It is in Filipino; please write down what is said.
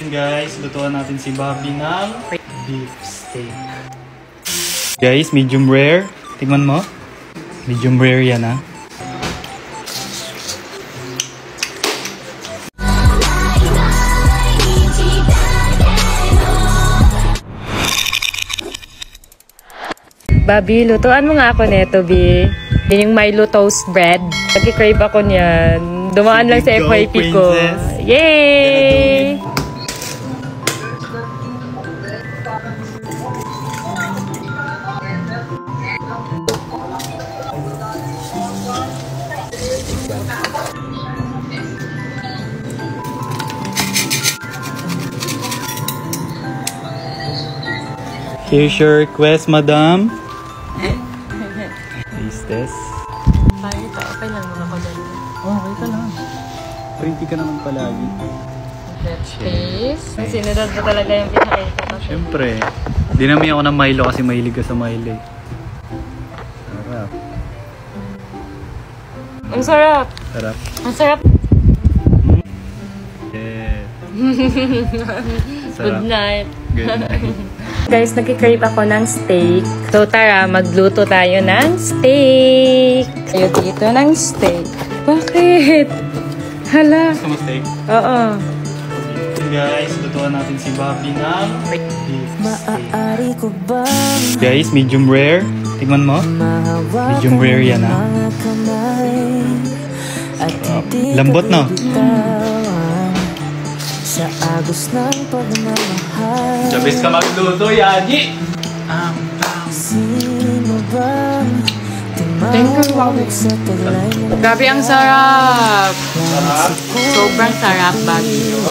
Guys, lutuan natin si Bobby ng beef steak. Guys, medium rare. Tingnan mo. Medium rare yan, ha. Bobby, lutuan mo nga ako neto, B. Yan yung Milo toast bread. Nag-crave ako niyan. Dumaan lang sa FYP ko. Yay! Here's your request, madam. Taste test. Okay lang naman ako dyan. Okay ka lang. Pretty ka naman palagi. Let's taste. Sinunod mo talaga yung pinakita ko. Siyempre. Dinami ako ng Milo kasi mahilig ka sa Milo. Sarap. Ang sarap. Sarap. Ang sarap. Yeah. Good night. Good night. Guys, nag-crave ako ng steak. So tara, magluto tayo ng steak. Tayo dito ng steak. Bakit? Hala. Gusto mo steak? Oo. Guys, lutuan natin si Bobby ng beef steak. Guys, medium rare. Tingnan mo. Medium rare yan, ha. Lambot, no? Sa agos ng pagmamahal. Sabis ka magluto, Yagi! Sino bang Thank you, Bobby. Grabe, ang sarap. Sarap. Sobrang sarap, Bobby.